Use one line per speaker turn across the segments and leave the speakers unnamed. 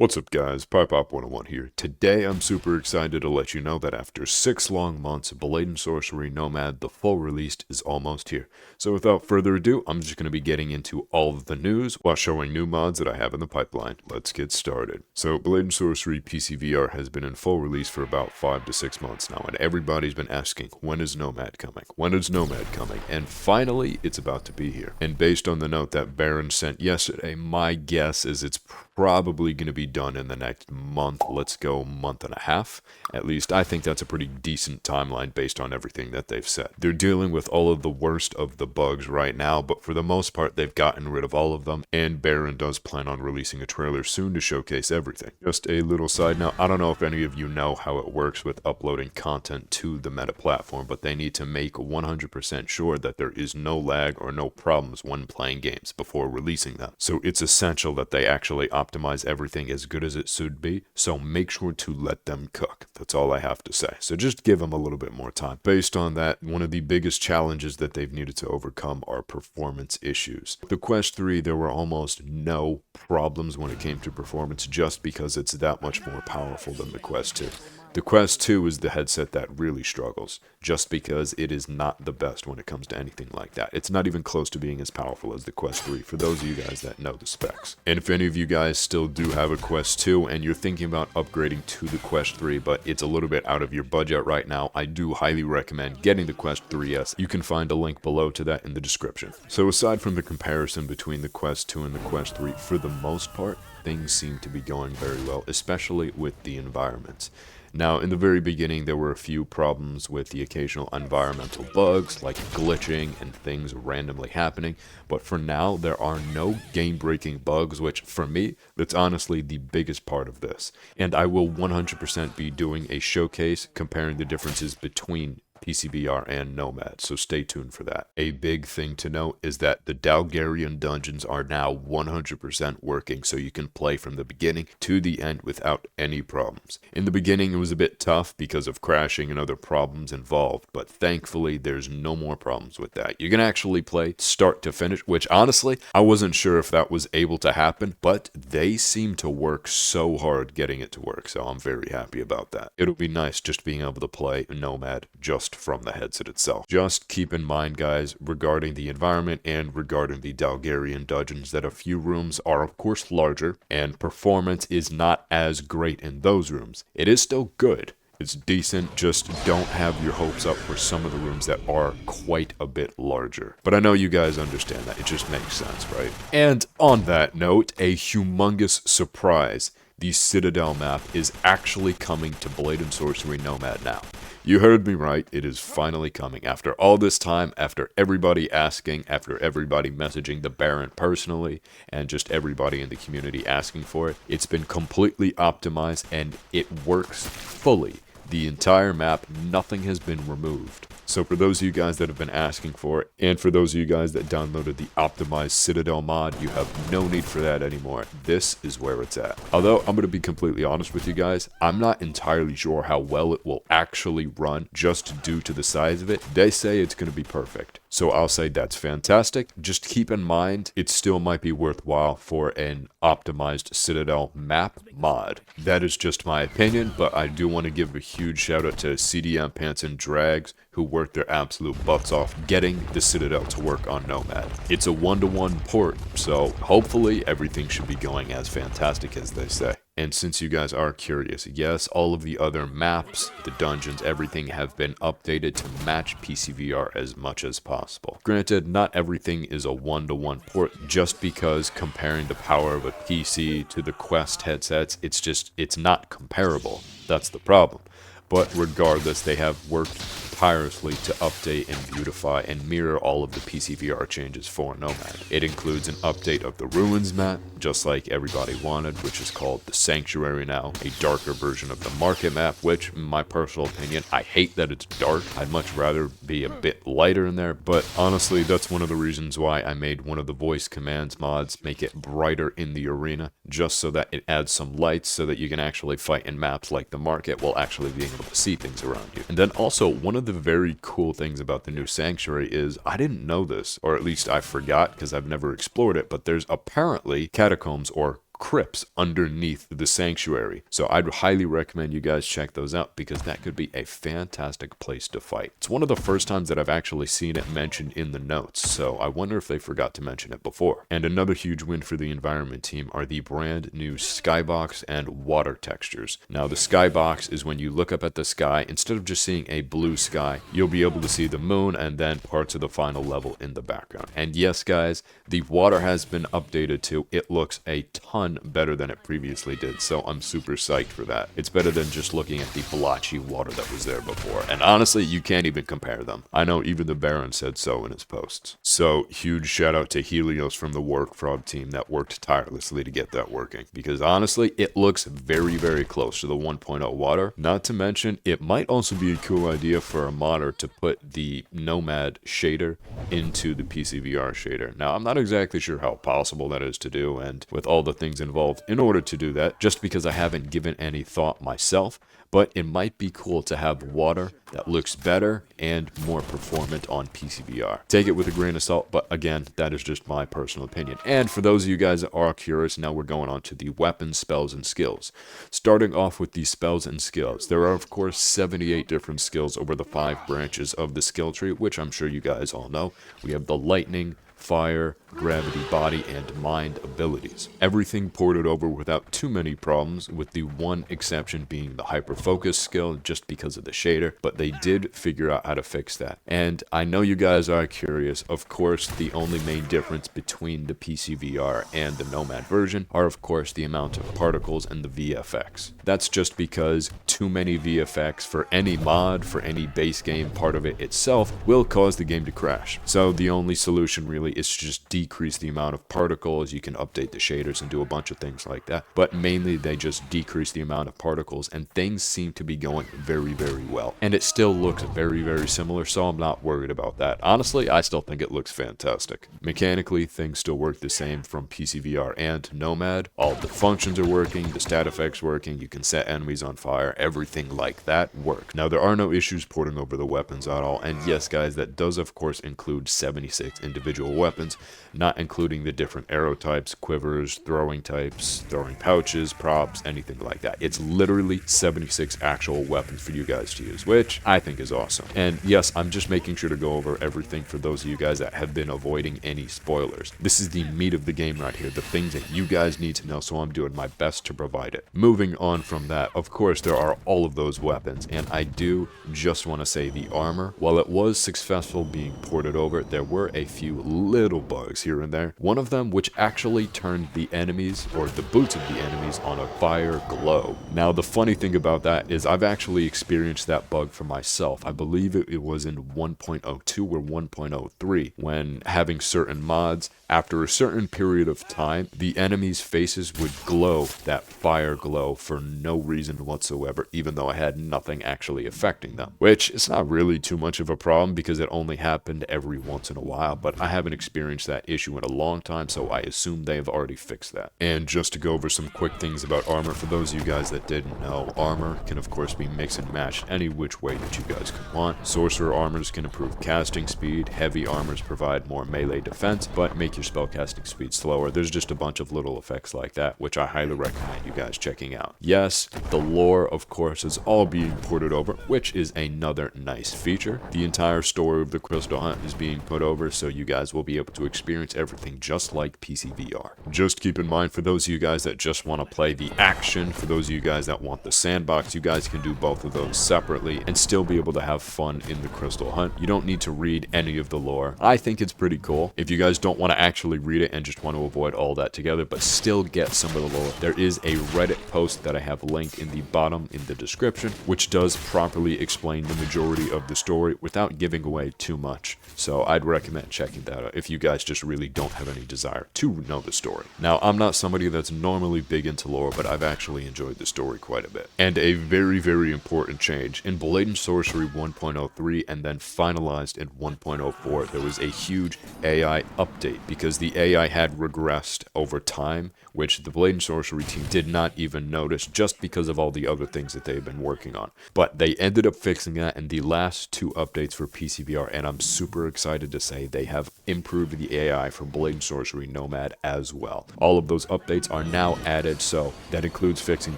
What's up guys, Pop 101 here. Today I'm super excited to let you know that after 6 long months, Blade and Sorcery Nomad, the full release, is almost here. So without further ado, I'm just going to be getting into all of the news while showing new mods that I have in the pipeline. Let's get started. So Blade and Sorcery PCVR has been in full release for about 5 to 6 months now, and everybody's been asking, when is Nomad coming? When is Nomad coming? And finally, it's about to be here. And based on the note that Baron sent yesterday, my guess is it's probably going to be done in the next month. Let's go month and a half. At least I think that's a pretty decent timeline based on everything that they've said. They're dealing with all of the worst of the bugs right now, but for the most part they've gotten rid of all of them, and Baron does plan on releasing a trailer soon to showcase everything. Just a little side note, I don't know if any of you know how it works with uploading content to the Meta platform, but they need to make 100% sure that there is no lag or no problems when playing games before releasing them. So it's essential that they actually optimize everything as good as it should be, so make sure to let them cook. That's all I have to say. So just give them a little bit more time. Based on that, one of the biggest challenges that they've needed to overcome are performance issues. The Quest 3, there were almost no problems when it came to performance just because it's that much more powerful than the Quest 2. The Quest 2 is the headset that really struggles, just because it is not the best when it comes to anything like that. It's not even close to being as powerful as the Quest 3, for those of you guys that know the specs. And if any of you guys still do have a Quest 2 and you're thinking about upgrading to the Quest 3, but it's a little bit out of your budget right now, I do highly recommend getting the Quest 3S. You can find a link below to that in the description. So aside from the comparison between the Quest 2 and the Quest 3, for the most part, things seem to be going very well, especially with the environments. Now, in the very beginning, there were a few problems with the occasional environmental bugs, like glitching and things randomly happening, but for now, there are no game-breaking bugs, which, for me, that's honestly the biggest part of this. And I will 100% be doing a showcase comparing the differences between PCVR and Nomad, so stay tuned for that. A big thing to note is that the Dalgarian dungeons are now 100% working, so you can play from the beginning to the end without any problems. In the beginning it was a bit tough because of crashing and other problems involved, but thankfully there's no more problems with that. You can actually play start to finish, which honestly I wasn't sure if that was able to happen, but they seem to work so hard getting it to work, so I'm very happy about that. It'll be nice just being able to play Nomad just from the headset itself. Just keep in mind, guys, regarding the environment and regarding the Dalgarian dungeons, that a few rooms are of course larger and performance is not as great in those rooms. It is still good. It's decent, just don't have your hopes up for some of the rooms that are quite a bit larger. But I know you guys understand that, it just makes sense, right? And on that note, a humongous surprise. The Citadel map is actually coming to Blade and Sorcery Nomad now. You heard me right, it is finally coming. After all this time, after everybody asking, after everybody messaging the Baron personally, and just everybody in the community asking for it, it's been completely optimized and it works fully. The entire map, nothing has been removed. So for those of you guys that have been asking for it, and for those of you guys that downloaded the optimized Citadel mod, you have no need for that anymore. This is where it's at. Although, I'm going to be completely honest with you guys, I'm not entirely sure how well it will actually run, just due to the size of it. They say it's going to be perfect. So I'll say that's fantastic. Just keep in mind, it still might be worthwhile for an optimized Citadel map mod. That is just my opinion, but I do want to give a huge shout out to CDM Pants and Drags, who worked their absolute butts off getting the Citadel to work on Nomad. It's a 1-to-1 port, so hopefully everything should be going as fantastic as they say. And since you guys are curious, yes, all of the other maps, the dungeons, everything have been updated to match PCVR as much as possible. Granted, not everything is a 1-to-1 port, just because comparing the power of a PC to the Quest headsets, it's not comparable. That's the problem. But regardless, they have worked tirelessly to update and beautify and mirror all of the PCVR changes for Nomad. It includes an update of the Ruins map, just like everybody wanted, which is called the Sanctuary now, a darker version of the Market map, which, in my personal opinion, I hate that it's dark. I'd much rather be a bit lighter in there, but honestly, that's one of the reasons why I made one of the voice commands mods make it brighter in the arena, just so that it adds some lights so that you can actually fight in maps like the Market while actually being able to see things around you. And then also, one of the very cool things about the new Sanctuary is, I didn't know this, or at least I forgot because I've never explored it, but there's apparently catacombs or crypts underneath the sanctuary. So I'd highly recommend you guys check those out because that could be a fantastic place to fight. It's one of the first times that I've actually seen it mentioned in the notes, so I wonder if they forgot to mention it before. And another huge win for the environment team are the brand new Skybox and water textures. Now the Skybox is when you look up at the sky, instead of just seeing a blue sky, you'll be able to see the moon and then parts of the final level in the background. And yes guys, the water has been updated too. It looks a ton better than it previously did, so I'm super psyched for that. It's better than just looking at the blotchy water that was there before, and honestly you can't even compare them. I know even the Baron said so in his posts. So huge shout out to Helios from the Work Fraud team that worked tirelessly to get that working, because honestly it looks very close to the 1.0 water. Not to mention it might also be a cool idea for a modder to put the Nomad shader into the PCVR shader. Now I'm not exactly sure how possible that is to do and with all the things involved in order to do that, just because I haven't given any thought myself, but it might be cool to have water that looks better and more performant on PCVR. Take it with a grain of salt, but again, that is just my personal opinion. And for those of you guys that are curious, now we're going on to the weapons, spells, and skills. Starting off with the spells and skills, there are of course 78 different skills over the 5 branches of the skill tree, which I'm sure you guys all know. We have the lightning, fire, gravity, body, and mind abilities. Everything ported over without too many problems, with the one exception being the hyper focus skill just because of the shader, but they did figure out how to fix that. And I know you guys are curious. Of course, the only main difference between the PCVR and the Nomad version are of course the amount of particles and the VFX. That's just because too many VFX for any mod, for any base game part of it itself, will cause the game to crash. So the only solution really is to just decrease the amount of particles. You can update the shaders and do a bunch of things like that, but mainly they just decrease the amount of particles, and things seem to be going very well. And it still looks very similar, so I'm not worried about that. Honestly, I still think it looks fantastic. Mechanically, things still work the same from PCVR and Nomad. All the functions are working, the stat effects working, you can set enemies on fire, everything like that work. Now there are no issues porting over the weapons at all, and yes guys, that does of course include 76 individual weapons, not including the different arrow types, quivers, throwing types, throwing pouches, props, anything like that. It's literally 76 actual weapons for you guys to use, which I think is awesome. And yes, I'm just making sure to go over everything for those of you guys that have been avoiding any spoilers. This is the meat of the game right here, the things that you guys need to know, so I'm doing my best to provide it. Moving on from that, of course there are all of those weapons, and I do just want to say the armor, while it was successful being ported over, there were a few little bugs here and there. One of them which actually turned the enemies, or the boots of the enemies, on a fire glow. Now the funny thing about that is I've actually experienced that bug for myself. I believe it was in 1.02 or 1.03 when having certain mods, after a certain period of time, the enemies' faces would glow that fire glow for no reason whatsoever, even though I had nothing actually affecting them. Which is not really too much of a problem because it only happened every once in a while, but I haven't experienced that issue in a long time, so I assume they've already fixed that. And just to go over some quick things about armor, for those of you guys that didn't know, armor can of course be mixed and matched any which way that you guys can want. Sorcerer armors can improve casting speed, heavy armors provide more melee defense, but make your spellcasting speed slower. There's just a bunch of little effects like that, which I highly recommend you guys checking out. Yes, the lore of course is all being ported over, which is another nice feature. The entire story of the Crystal Hunt is being put over, so you guys will be able to experience everything just like PCVR. Just keep in mind, for those of you guys that just want to play the action, for those of you guys that want the sandbox, you guys can do both of those separately and still be able to have fun in the Crystal Hunt. You don't need to read any of the lore. I think it's pretty cool. If you guys don't want to actually read it and just want to avoid all that together, but still get some of the lore, there is a Reddit post that I have linked in the bottom in the description, which does properly explain the majority of the story without giving away too much. So I'd recommend checking that out if you guys just really don't have any desire to know the story. Now, I'm not somebody that's normally big into lore, but I've actually enjoyed the story quite a bit. And a very important change in Blade and Sorcery 1.03 and then finalized in 1.04, there was a huge AI update because the AI had regressed over time, which the Blade and Sorcery team did not even notice just because of all the other things that they've been working on. But they ended up fixing that in the last 2 updates for PCVR, and I'm super excited to say they have improved the AI for Blade and Sorcery Nomad as well. All of those updates are now added, so that includes fixing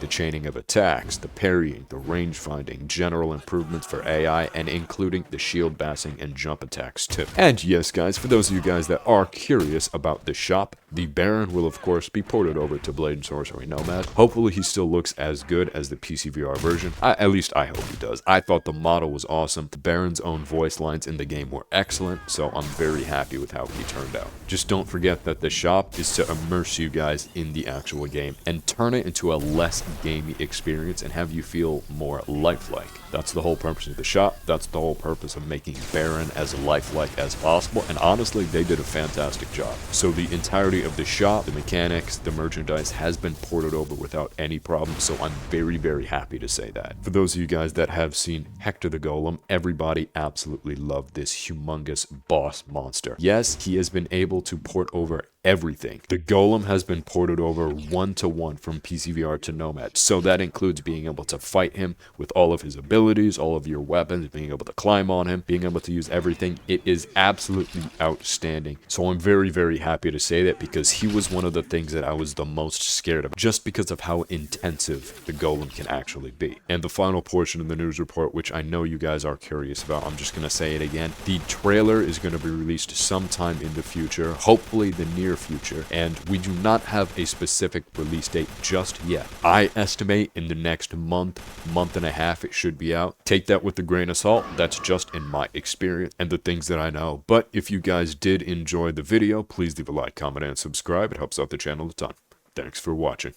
the chaining of attacks, the parrying, the range finding, general improvements for AI, and including the shield bashing and jump attacks too. And yes guys, for those of you guys that are curious about the shop, the Baron will of course be ported over to Blade and Sorcery Nomad. Hopefully he still looks as good as the PCVR version. At least I hope he does. I thought the model was awesome. The Baron's own voice lines in the game were excellent, so I'm very happy with how he turned out. Just don't forget that the shop is to immerse you guys in the actual game and turn it into a less gamey experience and have you feel more lifelike. That's the whole purpose of the shop. That's the whole purpose of making Baron as lifelike as possible, and honestly they did a fantastic job. So the entirety of the shop, the mechanics, the merchandise has been ported over without any problem, so I'm very happy to say that. For those of you guys that have seen Hector the Golem, everybody absolutely loved this humongous boss monster. Yes, he has been able to port over everything. The Golem has been ported over 1-to-1 from PCVR to Nomad, so that includes being able to fight him with all of his abilities, all of your weapons, being able to climb on him, being able to use everything. It is absolutely outstanding. So I'm very happy to say that, because he was one of the things that I was the most scared of, just because of how intensive the Golem can actually be. And the final portion of the news report, which I know you guys are curious about, I'm just going to say it again. The trailer is going to be released sometime in the future, hopefully the near future, and we do not have a specific release date just yet. I estimate in the next month and a half it should be out. Take that with a grain of salt. That's just in my experience and the things that I know. But if you guys did enjoy the video, please leave a like, comment, and subscribe. It helps out the channel a ton. Thanks for watching.